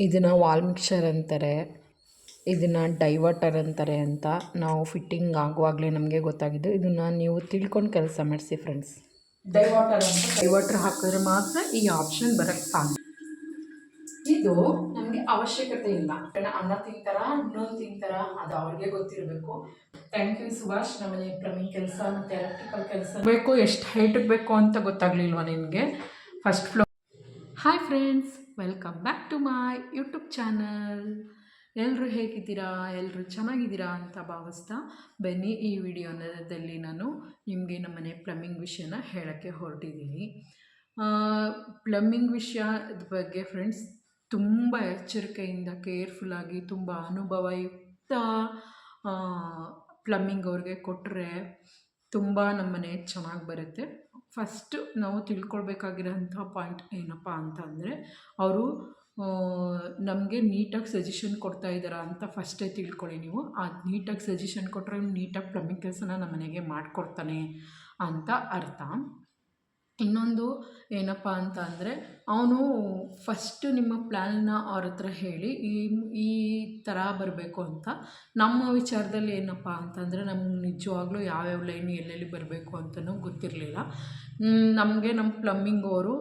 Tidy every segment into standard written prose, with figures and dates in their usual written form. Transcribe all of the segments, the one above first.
ಇದನ್ನು wall mixer ಅಂತಾರೆ, ಇದನ್ನು ಡೈವರ್ಟರ್ ಅಂತಾರೆ ಅಂತ ನಾವು ಫಿಟ್ಟಿಂಗ್ ಆಗುವಾಗಲೇ ನಮಗೆ ಗೊತ್ತಾಗಿದ್ದು. ಇದನ್ನು ನೀವು ತಿಳ್ಕೊಂಡು ಕೆಲಸ ಮಾಡಿಸಿ ಫ್ರೆಂಡ್ಸ್. ಡೈವರ್ಟರ್ ಅಂತ, ಡೈವರ್ಟರ್ ಹಾಕಿದ್ರೆ ಮಾತ್ರ ಈ ಆಪ್ಷನ್ ಬರೋಕ್ಕೆ ಸಾಧ್ಯ. ಇದು ನಮಗೆ ಅವಶ್ಯಕತೆ ಇಲ್ಲ. ಅನ್ನ ತಿಂತಾರ, ಇನ್ನೊಂದು ತಿಂತಾರ, ಅದು ಅವ್ರಿಗೆ ಗೊತ್ತಿರಬೇಕು. Thank you Subhash. ನಮ್ಮನೆ ಪ್ಲಂಬಿಂಗ್ ಕೆಲಸ ಮತ್ತು ಎಲೆಕ್ಟ್ರಿಕಲ್ ಕೆಲಸ ಬೇಕು, ಎಷ್ಟು ಹೈಟಿಗೆ ಬೇಕು ಅಂತ ಗೊತ್ತಾಗಲಿಲ್ವ ನಿಮಗೆ? First floor. Hi friends, welcome back to my YouTube channel. ಎಲ್ಲರೂ ಹೇಗಿದ್ದೀರಾ? ಎಲ್ಲರೂ ಚೆನ್ನಾಗಿದ್ದೀರಾ ಅಂತ ಭಾವಿಸ್ತಾ ಬನ್ನಿ, ಈ ವಿಡಿಯೋದಲ್ಲಿ ನಾನು ನಿಮಗೆ ನಮ್ಮನೆ ಪ್ಲಂಬಿಂಗ್ ವಿಷಯನ ಹೇಳೋಕ್ಕೆ ಹೊರಟಿದ್ದೀನಿ. ಪ್ಲಂಬಿಂಗ್ ವಿಷಯದ ಬಗ್ಗೆ ಫ್ರೆಂಡ್ಸ್ ತುಂಬ ಎಚ್ಚರಿಕೆಯಿಂದ ಕೇರ್ಫುಲ್ಲಾಗಿ ತುಂಬ ಅನುಭವಯುಕ್ತ ಪ್ಲಂಬಿಂಗ್ ಅವ್ರಿಗೆ ಕೊಟ್ಟರೆ ತುಂಬ ನಮ್ಮನೆ ಚೆನ್ನಾಗಿ ಬರುತ್ತೆ. ಫಸ್ಟು ನಾವು ತಿಳ್ಕೊಳ್ಬೇಕಾಗಿರೋಂಥ ಪಾಯಿಂಟ್ ಏನಪ್ಪ ಅಂತಂದರೆ, ಅವರು ನಮಗೆ ನೀಟಾಗಿ ಸಜೆಷನ್ ಕೊಡ್ತಾ ಇದ್ದಾರಾ ಅಂತ ಫಸ್ಟೇ ತಿಳ್ಕೊಳ್ಳಿ. ನೀವು ನೀಟಾಗಿ ಸಜೆಷನ್ ಕೊಟ್ಟರೆ ನೀಟಾಗಿ ಪ್ಲಂಬಿಂಗ್ ಕೆಲಸನ ನಮ್ಮ ಮನೆಗೆ ಮಾಡಿಕೊಡ್ತಾನೆ ಅಂತ ಅರ್ಥ. ಇನ್ನೊಂದು ಏನಪ್ಪ ಅಂತ ಅಂದರೆ, ಅವನು ಫಸ್ಟು ನಿಮ್ಮ ಪ್ಲ್ಯಾನ್ನ ಅವ್ರ ಹತ್ರ ಹೇಳಿ ಈ ಥರ ಬರಬೇಕು ಅಂತ. ನಮ್ಮ ವಿಚಾರದಲ್ಲಿ ಏನಪ್ಪ ಅಂತಂದರೆ, ನಮ್ಗೆ ನಿಜವಾಗ್ಲೂ ಯಾವ್ಯಾವ ಲೈನ್ ಎಲ್ಲೆಲ್ಲಿ ಬರಬೇಕು ಅಂತಲೂ ಗೊತ್ತಿರಲಿಲ್ಲ. ನಮಗೆ ನಮ್ಮ ಪ್ಲಂಬಿಂಗ್ ಅವರು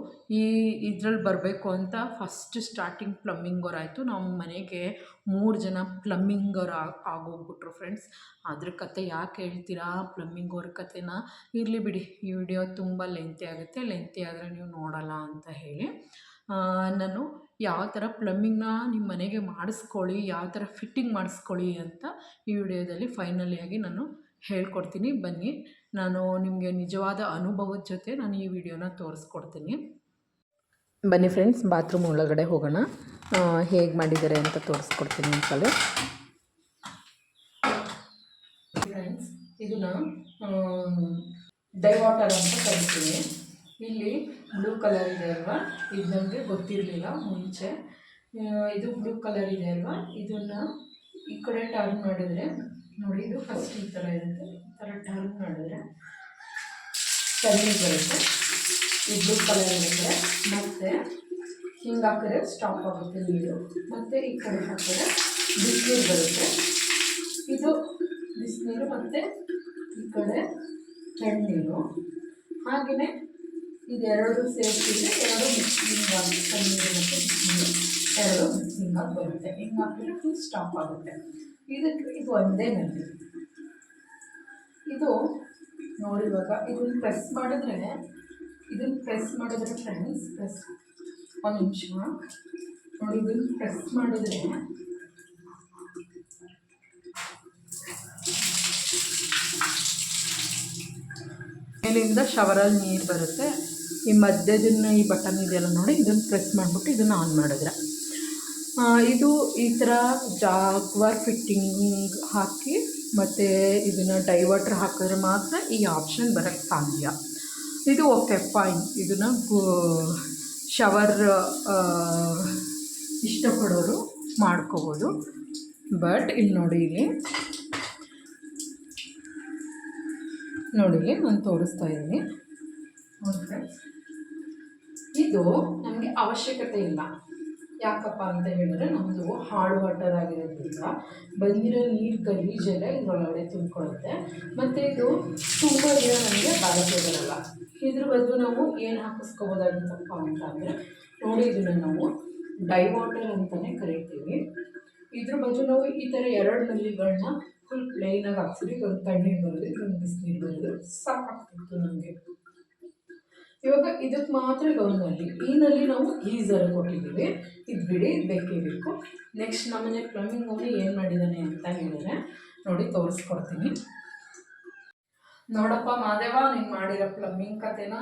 ಇದ್ರಲ್ಲಿ ಬರಬೇಕು ಅಂತ ಫಸ್ಟ್ ಸ್ಟಾರ್ಟಿಂಗ್ ಪ್ಲಂಬಿಂಗ್ ಅವರಾಯಿತು. ನಮ್ಮ ಮನೆಗೆ 3 ಜನ ಪ್ಲಂಬಿಂಗ್ ಅವ್ರು ಆಗೋಗ್ಬಿಟ್ರು ಫ್ರೆಂಡ್ಸ್. ಅದ್ರ ಕತೆ ಯಾಕೆ ಹೇಳ್ತೀರಾ? ಪ್ಲಂಬಿಂಗ್ ಅವ್ರ ಕತೆನ ಇರಲಿ ಬಿಡಿ, ಈ ವಿಡಿಯೋ ತುಂಬ ಲೆಂತಿ ಆಗುತ್ತೆ. ಲೆಂತಿ ಆದರೆ ನೀವು ನೋಡೋಲ್ಲ ಅಂತ ಹೇಳಿ ನಾನು ಯಾವ ಥರ ಪ್ಲಂಬಿಂಗ್ನ ನಿಮ್ಮ ಮನೆಗೆ ಮಾಡಿಸ್ಕೊಳ್ಳಿ, ಯಾವ ಥರ ಫಿಟ್ಟಿಂಗ್ ಮಾಡಿಸ್ಕೊಳ್ಳಿ ಅಂತ ಈ ವಿಡಿಯೋದಲ್ಲಿ ಫೈನಲಿಯಾಗಿ ನಾನು ಹೇಳ್ಕೊಡ್ತೀನಿ. ಬನ್ನಿ, ನಾನು ನಿಮಗೆ ನಿಜವಾದ ಅನುಭವದ ಜೊತೆ ನಾನು ಈ ವಿಡಿಯೋನ ತೋರಿಸ್ಕೊಡ್ತೀನಿ. ಬನ್ನಿ ಫ್ರೆಂಡ್ಸ್, ಬಾತ್ರೂಮ್ ಒಳಗಡೆ ಹೋಗೋಣ. ಹೇಗೆ ಮಾಡಿದ್ದಾರೆ ಅಂತ ತೋರಿಸ್ಕೊಡ್ತೀನಿ ಒಂದ್ಸಲ. ಫ್ರೆಂಡ್ಸ್, ಇದನ್ನ ಡೈವಾಟರ್ ಅಂತ ಕರಿತೀನಿ. ಇಲ್ಲಿ ಬ್ಲೂ ಕಲರ್ ಇದೆ ಅಲ್ವಾ, ಇದು ನಮಗೆ ಗೊತ್ತಿರಲಿಲ್ಲ ಮುಂಚೆ. ಇದು ಬ್ಲೂ ಕಲರ್ ಇದೆ ಅಲ್ವಾ, ಇದನ್ನು ಈ ಕಡೆ ಟರ್ನ್ ಮಾಡಿದರೆ ನೋಡಿ, ಇದು ಫಸ್ಟ್ ಈ ಥರ ಇರುತ್ತೆ. ಈ ಥರ ಟರ್ನ್ ಮಾಡಿದ್ರೆ ಟರ್ನಿಂಗ್ ಬರುತ್ತೆ. ಈ ಬ್ಲೂ ಕಲರ್ ಇರುತ್ತೆ. ಮತ್ತು ಹಿಂಗೆ ಹಾಕಿದ್ರೆ ಸ್ಟಾಪ್ ಆಗುತ್ತೆ ನೀರು. ಮತ್ತು ಈ ಕಡೆ ಹಾಕಿದ್ರೆ ಬಿಸಿನೀರು ಬರುತ್ತೆ. ಇದು ಬಿಸಿನೀರು ಮತ್ತು ಈ ಕಡೆ ತಣ್ಣೀರು. ಹಾಗೆಯೇ ಇದೆರಡು ಸೇರಿಸಿದ್ರೆ ಎರಡು ಮಿಕ್ಸಿಂಗ್ ಆಗಿ, ತಣ್ಣೀರು ಮತ್ತು ಬಿಸಿನೀರು ಎರಡು ಮಿಕ್ಸಿಂಗ್ ಆಗಿ ಬರುತ್ತೆ. ಹಿಂಗೆ ಹಾಕಿದ್ರೆ ಫುಲ್ ಸ್ಟಾಪ್ ಆಗುತ್ತೆ. ಇದು ಒಂದೇ ನಲ್ಲಿ. ಇದು ನೋಡಿ, ಇವಾಗ ಇದನ್ನು ಪ್ರೆಸ್ ಮಾಡಿದ್ರೆ ಫ್ರೆಂಡ್ಸ್, ಒಂದು ನಿಮಿಷ ನೋಡಿ, ಇದನ್ನು ಪ್ರೆಸ್ ಮಾಡಿದ್ರೆ ಮೇಲಿಂದ ಶವರಲ್ಲಿ ನೀರು ಬರುತ್ತೆ. ಈ ಮಧ್ಯದನ್ನ ಈ ಬಟನ್ ಇದೆಯಲ್ಲ ನೋಡಿ, ಇದನ್ನು ಪ್ರೆಸ್ ಮಾಡಿಬಿಟ್ಟು ಇದನ್ನು ಆನ್ ಮಾಡಿದ್ರೆ ಇದು ಈ ಥರ ಜಾಗ್ವಾರ್ ಫಿಟ್ಟಿಂಗ್ ಹಾಕಿ ಮತ್ತು ಇದನ್ನು ಡೈವರ್ಟ್ರ್ ಹಾಕಿದ್ರೆ ಮಾತ್ರ ಈ ಆಪ್ಷನ್ ಬರೋಕ್ಕೆ ಸಾಧ್ಯ. ಇದು ಓಕೆ ಫೈನ್, ಇದನ್ನು ಶವರ್ ಇಷ್ಟಪಡೋರು ಮಾಡ್ಕೋಬೋದು. ಬಟ್ ಇಲ್ಲಿ ನೋಡಿ, ನಾನು ತೋರಿಸ್ತಾ ಇದ್ದೀನಿ. ಇದು ನಮಗೆ ಅವಶ್ಯಕತೆ ಇಲ್ಲ. ಯಾಕಪ್ಪ ಅಂತ ಹೇಳಿದ್ರೆ, ನಮ್ಮದು ಹಾರ್ಡ್ ವಾಟರ್ ಆಗಿರೋದ್ರಿಂದ ಬಂದಿರೋ ನೀರು ಗಲೀಜೆಲ್ಲ ಇದರೊಳಗಡೆ ತುಂಬಿಕೊಳ್ಳುತ್ತೆ. ಮತ್ತು ಇದು ತುಂಬ ದಿನ ನಮಗೆ ಬಾಳಿಕೆ ಬರಲ್ಲ. ಇದ್ರ ಬದಲು ನಾವು ಏನು ಹಾಕಿಸ್ಕೋಬೋದಾಗಿತ್ತಪ್ಪ ಅಂತ ಅಂದರೆ ನೋಡಿ, ಇದನ್ನು ನಾವು ಡೈವಾಟರ್ ಅಂತಲೇ ಕರಿತೀವಿ. ಇದ್ರ ಬದಲು ನಾವು ಈ ಥರ 2 ನಲ್ಲಿಗಳನ್ನ ಫುಲ್ ಪ್ಲೇನಾಗಿ ಹಾಕ್ಸಿದ್ರೆ ಇದೊಂದು ತಣ್ಣೀರು ಬರೋದು, ಇದೊಂದು ಬಿಸಿನೀರು ಬರೋದು ಸಾಕಾಗ್ತಿತ್ತು ನಮಗೆ. ಇವಾಗ ಇದಕ್ಕೆ ಮಾತ್ರ ಇದೊಂದು ನಲ್ಲಿ. ಈ ನಲ್ಲಿ ನಾವು ಗೀಝರ್ ಕೊಟ್ಟಿದ್ದೀವಿ. ಇದು ಬಿಡಿ, ಬೇಕೇ ಬೇಕು. ನೆಕ್ಸ್ಟ್ ನಮ್ಮನೆ ಪ್ಲಂಬಿಂಗ್ ಅವನು ಏನು ಮಾಡಿದ್ದಾನೆ ಅಂತ ಹೇಳಿದ್ರೆ ನೋಡಿ, ತೋರಿಸ್ಕೊಡ್ತೀನಿ. ನೋಡಪ್ಪ ಮಾದೇವ, ನೀನು ಮಾಡಿರೋ ಪ್ಲಂಬಿಂಗ್ ಕತೆನ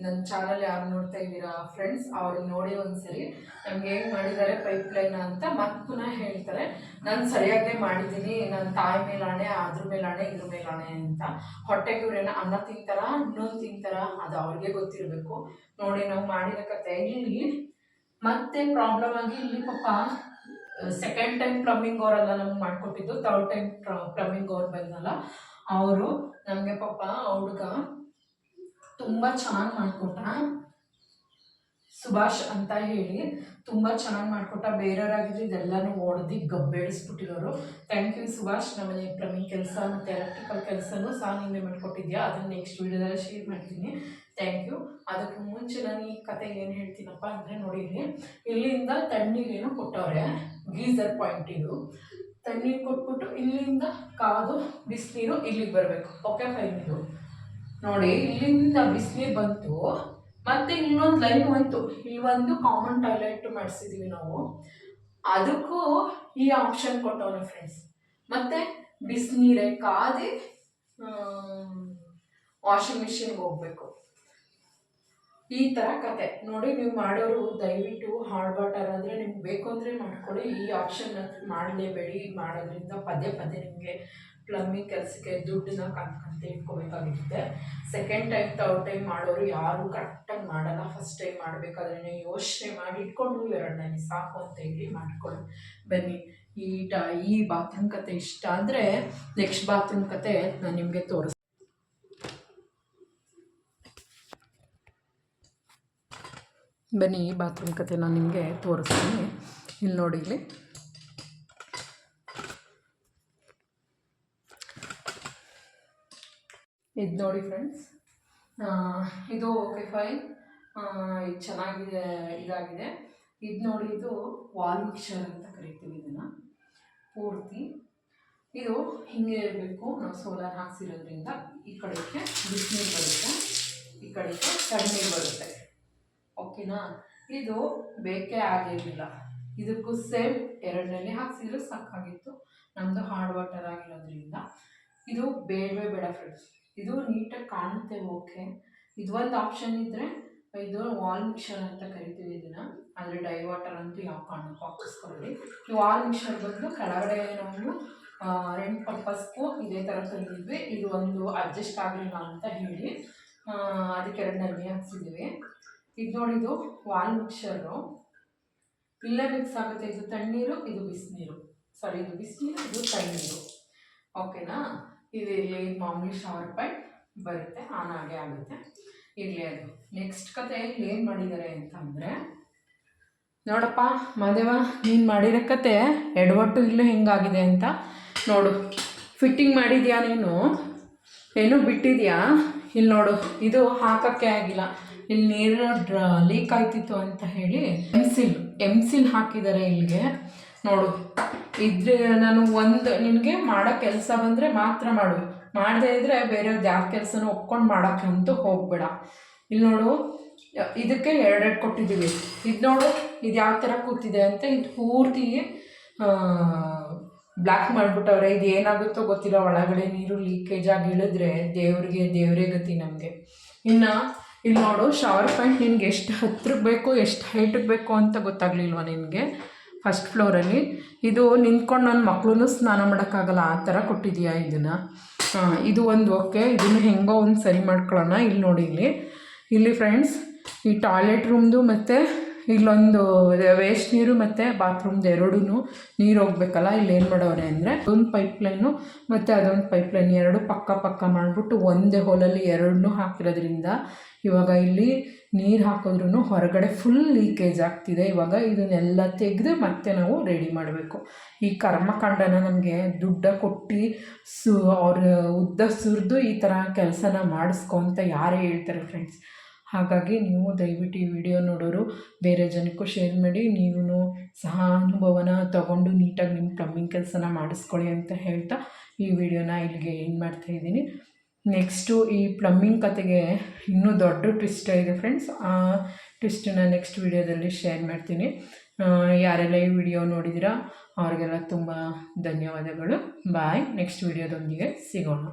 ನನ್ನ ಚಾನಲ್ ಯಾರು ನೋಡ್ತಾ ಇದ್ದೀರಾ ಫ್ರೆಂಡ್ಸ್, ಅವ್ರು ನೋಡಿ ಒಂದ್ಸರಿ ನಮ್ಗೆ ಹೆಂಗೆ ಮಾಡಿದ್ದಾರೆ ಪೈಪ್ಲೈನ್ ಅಂತ ಮತ್ತೆ ಪುನಃ ಹೇಳ್ತಾರೆ. ನಾನು ಸರಿಯಾಗೇ ಮಾಡಿದ್ದೀನಿ, ನನ್ನ ತಾಯಿ ಮೇಲಾಣೆ, ಅದ್ರ ಮೇಲಾಣೆ, ಇದ್ರ ಮೇಲಾಣೆ ಅಂತ. ಹೊಟ್ಟೆಗೆ ಇವ್ರೇನ ಅನ್ನ ತಿಂತಾರ, ಇನ್ನೊಂದು ತಿಂತಾರ, ಅದು ಅವ್ರಿಗೆ ಗೊತ್ತಿರಬೇಕು. ನೋಡಿ, ನಾವು ಮಾಡಿರೋ ಕತೆ ಇಲ್ಲಿ ಮತ್ತೆ ಪ್ರಾಬ್ಲಮ್ ಆಗಿ ಇಲ್ಲಿ ಪಾಪ ಸೆಕೆಂಡ್ ಟೈಮ್ ಪ್ಲಂಬಿಂಗ್ ಅವರೆಲ್ಲ ನಮ್ಗೆ ಮಾಡಿಕೊಟ್ಟಿದ್ದು. ಥರ್ಡ್ ಟೈಮ್ ಪ್ಲಂಬಿಂಗ್ ಅವ್ರು ಬಂದಲ್ಲ, ಅವರು ನಮಗೆ ಪಾಪ ಹುಡುಗ ತುಂಬ ಚೆನ್ನಾಗಿ ಮಾಡಿಕೊಟ್ಟ. ಸುಭಾಷ್ ಅಂತ ಹೇಳಿ ತುಂಬ ಚೆನ್ನಾಗಿ ಮಾಡಿಕೊಟ್ಟ. ಬೇರೆಯವರಾಗಿದ್ರೆ ಇದೆಲ್ಲನೂ ಹೊಡೆದು ಗಬ್ಬೆಡಿಸ್ಬಿಟ್ಟಿರೋರು. Thank you Subhash. ನಮ್ಮನೆ ಪ್ಲಂಬಿಂಗ್ ಕೆಲಸ ಮತ್ತು ಎಲೆಕ್ಟ್ರಿಕಲ್ ಕೆಲಸನೂ ಸಹ ನೀವೇ ಮಾಡಿಕೊಟ್ಟಿದ್ಯಾ. ಅದನ್ನು ನೆಕ್ಸ್ಟ್ ವೀಡಿಯೋದಲ್ಲಿ ಶೇರ್ ಮಾಡ್ತೀನಿ. Thank you. ಅದಕ್ಕೆ ಮುಂಚೆ ನಾನು ಈ ಕತೆ ಏನು ಹೇಳ್ತೀನಪ್ಪ ಅಂದರೆ, ನೋಡಿರಿ, ಇಲ್ಲಿಂದ ತಣ್ಣೀರೇನು ಕೊಟ್ಟವ್ರೆ, ಗೀಸರ್ ಪಾಯಿಂಟ್ ಇದು. ತಣ್ಣೀರು ಕೊಟ್ಬಿಟ್ಟು ಇಲ್ಲಿಂದ ಕಾದು ಬಿಸಿನೀರು ಇಲ್ಲಿಗೆ ಬರಬೇಕು. Okay fine. ಇದು ನೋಡಿ, ಇಲ್ಲಿಂದ ಬಿಸಿನೀರು ಬಂತು, ಮತ್ತೆ ಇನ್ನೊಂದು ಲೈನ್ ಹೋಯ್ತು. ಇಲ್ಲಿ ಒಂದು ಕಾಮನ್ ಟಾಯ್ಲೆಟ್ ಮಾಡಿಸಿದೀವಿ ನಾವು, ಅದಕ್ಕೂ ಈ ಆಪ್ಷನ್ ಕೊಟ್ಟವನು ಫ್ರೆಂಡ್ಸ್. ಮತ್ತೆ ಬಿಸಿನೀರೇ ಕಾದಿ ವಾಷಿಂಗ್ ಮಿಷಿನ್ಗೆ ಹೋಗ್ಬೇಕು. ಈ ಥರ ಕತೆ ನೋಡಿ. ನೀವು ಮಾಡೋರು ದಯವಿಟ್ಟು ಹಾರ್ಡ್ ವಾಟರ್ ಆದರೆ ನಿಮ್ಗೆ ಬೇಕು ಅಂದರೆ ಮಾಡ್ಕೊಳ್ಳಿ. ಈ ಆಪ್ಷನ್ ಮಾಡಲೇಬೇಡಿ. ಮಾಡೋದ್ರಿಂದ ಪದೇ ಪದೇ ನಿಮಗೆ ಪ್ಲಂಬಿಂಗ್ ಕೆಲಸಕ್ಕೆ ದುಡ್ಡನ್ನ ಕಂತ ಇಟ್ಕೋಬೇಕಾಗಿರುತ್ತೆ. ಸೆಕೆಂಡ್ ಟೈಮ್ ಥರ್ಡ್ ಟೈಮ್ ಮಾಡೋರು ಯಾರು ಕರೆಕ್ಟಾಗಿ ಮಾಡಲ್ಲ. ಫಸ್ಟ್ ಟೈಮ್ ಮಾಡಬೇಕಾದ್ರೆ ಯೋಚನೆ ಮಾಡಿ ಇಟ್ಕೊಂಡು ಎರಡನೇ ಸಾಕು ಅಂತ ಹೇಳಿ ಮಾಡ್ಕೊಳ್ಳಿ. ಬನ್ನಿ, ಈ ಬಾತ್ರೂಮ್ ಕತೆ ಇಷ್ಟ ಅಂದರೆ ನೆಕ್ಸ್ಟ್ ಬಾತ್ರೂಮ್ ಕತೆ ನಾನು ನಿಮಗೆ ತೋರಿಸ್ತೀನಿ. ಬನ್ನಿ, ಈ ಬಾತ್ರೂಮ್ ಕತೆ ನಾನು ನಿಮಗೆ ತೋರಿಸ್ತೀನಿ. ಇಲ್ಲಿ ನೋಡಿ, ಇಲ್ಲಿ ಇದು ನೋಡಿ ಫ್ರೆಂಡ್ಸ್, ಇದು ಓಕೆ ಫೈನ್, ಇದು ಚೆನ್ನಾಗಿದೆ, ಇದಾಗಿದೆ. ಇದು ನೋಡಿ, ಇದು ವಾಲ್ ಮಿಕ್ಸರ್ ಅಂತ ಕರಿತೀವಿ ಇದನ್ನು. ಪೂರ್ತಿ ಇದು ಹಿಂಗೆ ಇರಬೇಕು. ನಾವು ಸೋಲಾರ್ ಹಾಕ್ಸಿರೋದ್ರಿಂದ ಈ ಕಡೆಗೆ ಬಿಸಿನೀರು ಬರುತ್ತೆ, ಈ ಕಡೆಗೆ ತಣ್ಣೀರು ಬರುತ್ತೆ. ಓಕೆನಾ? ಇದು ಬೇಕೇ ಆಗಿರಲಿಲ್ಲ. ಇದಕ್ಕೂ ಸೇಮ್ ಎರಡರಲ್ಲಿ ಹಾಕ್ಸಿದ್ರೆ ಸಾಕಾಗಿತ್ತು. ನಮ್ಮದು ಹಾರ್ಡ್ ವಾಟರ್ ಆಗಿರೋದ್ರಿಂದ ಇದು ಬೇಡವೇ ಬೇಡ ಫ್ರೆಂಡ್ಸ್. ಇದು ನೀಟಾಗಿ ಕಾಣುತ್ತೆ, ಓಕೆ. ಇದು ಒಂದು ಆಪ್ಷನ್ ಇದ್ದರೆ, ಇದು ವಾಲ್ ಮಿಕ್ಸರ್ ಅಂತ ಕರಿತೀವಿ ಇದನ್ನು. ಆದರೆ ಡೈ ವಾಟರ್ ಅಂತೂ ಯಾವ ಕಾರಣಕ್ಕೂ ಹಾಕಿಸ್ಕೊಳ್ಳಿ. ಈ ವಾಲ್ ಮಿಕ್ಸರ್ ಬಂದು ಕೆಳಗಡೆ ನಾವು ರೆಂಟ್ ಪರ್ಪಸ್ಗೂ ಇದೇ ಥರ ತಂದಿದ್ವಿ. ಇದು ಒಂದು ಅಡ್ಜಸ್ಟ್ ಆಗಲಿಲ್ಲ ಅಂತ ಹೇಳಿ ಅದಕ್ಕೆ ಎರಡರಲ್ಲಿ ಹಾಕ್ಸಿದ್ದೀವಿ. ಇದು ನೋಡಿದು ವಾಲ್ ಮಿಕ್ಸರು ಇಲ್ಲೇ ಮಿಕ್ಸ್ ಆಗುತ್ತೆ. ಇದು ತಣ್ಣೀರು, ಇದು ಬಿಸಿನೀರು, ಸಾರಿ ಇದು ಬಿಸಿನೀರು, ಇದು ತಣ್ಣೀರು. ಓಕೆನಾ? ಇದು ಇಲ್ಲಿ ಮಾಮೂಲಿ ಶವರ್ ಪಾಯಿಂಟ್ ಬರುತ್ತೆ, ಆನ್ ಆಗೇ ಆಗುತ್ತೆ. ಇರಲಿ. ಅದು ನೆಕ್ಸ್ಟ್ ಕತೆ ಇಲ್ಲಿ ಏನು ಮಾಡಿದ್ದಾರೆ ಅಂತ ಅಂದರೆ, ನೋಡಪ್ಪ ಮಾದೇವ, ನೀನು ಮಾಡಿರೋ ಕತೆ ಎಡವಟ್ಟು ಇಲ್ಲೂ ಹೆಂಗಾಗಿದೆ ಅಂತ ನೋಡು. ಫಿಟ್ಟಿಂಗ್ ಮಾಡಿದ್ಯಾ ನೀನು, ಏನೂ ಬಿಟ್ಟಿದ್ಯಾ? ಇಲ್ಲಿ ನೋಡು, ಇದು ಹಾಕೋಕ್ಕೆ ಆಗಿಲ್ಲ. ಇಲ್ಲಿ ನೀರು ಲೀಕ್ ಆಯ್ತಿತ್ತು ಅಂತ ಹೇಳಿ ಎಮ್ ಸಿಲ್ ಹಾಕಿದ್ದಾರೆ ಇಲ್ಲಿಗೆ. ನೋಡು, ಇದ್ರೆ ನಾನು ಒಂದು ನಿನಗೆ ಮಾಡೋ ಕೆಲಸ ಬಂದರೆ ಮಾತ್ರ ಮಾಡು, ಮಾಡದೇ ಇದ್ದರೆ ಬೇರೆಯವ್ರದ್ದು ಯಾವ ಕೆಲಸನೂ ಒಪ್ಕೊಂಡು ಮಾಡೋಕ್ಕಂತೂ ಹೋಗಬೇಡ. ಇಲ್ಲಿ ನೋಡು, ಇದಕ್ಕೆ ಎರಡೆರಡು ಕೊಟ್ಟಿದ್ದೀವಿ. ಇದು ನೋಡು, ಇದು ಯಾವ ಥರ ಕೂತಿದೆ ಅಂತ. ಇದು ಪೂರ್ತಿ ಬ್ಲ್ಯಾಕ್ ಮಾಡಿಬಿಟ್ಟವ್ರೆ. ಇದು ಏನಾಗುತ್ತೋ ಗೊತ್ತಿಲ್ಲ, ಒಳಗಡೆ ನೀರು ಲೀಕೇಜ್ ಆಗಿ ಇಳಿದ್ರೆ ದೇವರೇ ಗತಿ ನಮಗೆ. ಇನ್ನು ಇಲ್ಲಿ ನೋಡು, ಶವರ್ ಪಾಯಿಂಟ್ ನಿನ್ಗೆ ಎಷ್ಟು ಹತ್ರಕ್ಕೆ ಬೇಕು, ಎಷ್ಟು ಹೈಟಿಗೆ ಬೇಕು ಅಂತ ಗೊತ್ತಾಗಲಿಲ್ವ ನಿನಗೆ? ಫಸ್ಟ್ ಫ್ಲೋರಲ್ಲಿ ಇದು ನಿಂತ್ಕೊಂಡು ನನ್ನ ಮಕ್ಕಳೂ ಸ್ನಾನ ಮಾಡೋಕ್ಕಾಗಲ್ಲ, ಆ ಥರ ಕೊಟ್ಟಿದೆಯಾ ಇದನ್ನು? ಇದು ಒಂದು ಓಕೆ. ಇದನ್ನು ಹೆಂಗೋ ಒಂದು ಸರಿ ಮಾಡ್ಕೊಳ್ಳೋಣ. ಇಲ್ಲಿ ನೋಡಿ, ಇಲ್ಲಿ ಫ್ರೆಂಡ್ಸ್, ಈ ಟಾಯ್ಲೆಟ್ ರೂಮ್ದು ಮತ್ತು ಇಲ್ಲೊಂದು ವೇಸ್ಟ್ ನೀರು ಮತ್ತು ಬಾತ್ರೂಮ್ದು ಎರಡೂ ನೀರು ಹೋಗ್ಬೇಕಲ್ಲ. ಇಲ್ಲಿ ಏನು ಮಾಡೋರೆ ಅಂದರೆ, ಒಂದು ಪೈಪ್ಲೈನು ಮತ್ತು ಅದೊಂದು ಪೈಪ್ಲೈನ್ ಎರಡು ಪಕ್ಕ ಮಾಡಿಬಿಟ್ಟು ಒಂದೇ ಹೋಲಲ್ಲಿ ಎರಡನ್ನೂ ಹಾಕಿರೋದ್ರಿಂದ ಇವಾಗ ಇಲ್ಲಿ ನೀರು ಹಾಕಿದ್ರೂ ಹೊರಗಡೆ ಫುಲ್ ಲೀಕೇಜ್ ಆಗ್ತಿದೆ. ಇವಾಗ ಇದನ್ನೆಲ್ಲ ತೆಗೆದು ಮತ್ತೆ ನಾವು ರೆಡಿ ಮಾಡಬೇಕು. ಈ ಕರ್ಮಕಾಂಡನ ನಮಗೆ ದುಡ್ಡ ಕೊಟ್ಟು ಅವ್ರ ಉದ್ದ ಸುರಿದು ಈ ಥರ ಕೆಲಸನ ಮಾಡಿಸ್ಕೊ ಅಂತ ಯಾರೇ ಹೇಳ್ತಾರೆ ಫ್ರೆಂಡ್ಸ್. ಹಾಗಾಗಿ ನೀವು ದಯವಿಟ್ಟು ಈ ವಿಡಿಯೋ ನೋಡೋರು ಬೇರೆ ಜನಕ್ಕೂ ಶೇರ್ ಮಾಡಿ, ನೀವು ಸಹ ಅನುಭವನ ತಗೊಂಡು ನೀಟಾಗಿ ನಿಮ್ಮ ಪ್ಲಂಬಿಂಗ್ ಕೆಲಸನ ಮಾಡಿಸ್ಕೊಳ್ಳಿ ಅಂತ ಹೇಳ್ತಾ ಈ ವಿಡಿಯೋನ ಇಲ್ಲಿಗೆ ಏನು ಮಾಡ್ತಾಯಿದ್ದೀನಿ. ನೆಕ್ಸ್ಟು ಈ ಪ್ಲಂಬಿಂಗ್ ಕತೆಗೆ ಇನ್ನೂ ದೊಡ್ಡ ಟ್ವಿಸ್ಟ್ ಇದೆ ಫ್ರೆಂಡ್ಸ್. ಆ ಟ್ವಿಸ್ಟನ್ನ ನೆಕ್ಸ್ಟ್ ವಿಡಿಯೋದಲ್ಲಿ ಶೇರ್ ಮಾಡ್ತೀನಿ. ಯಾರೆಲ್ಲ ಈ ವಿಡಿಯೋ ನೋಡಿದ್ದೀರಾ ಅವ್ರಿಗೆಲ್ಲ ತುಂಬ ಧನ್ಯವಾದಗಳು. ಬಾಯ್. ನೆಕ್ಸ್ಟ್ ವಿಡಿಯೋದೊಂದಿಗೆ ಸಿಗೋಣ.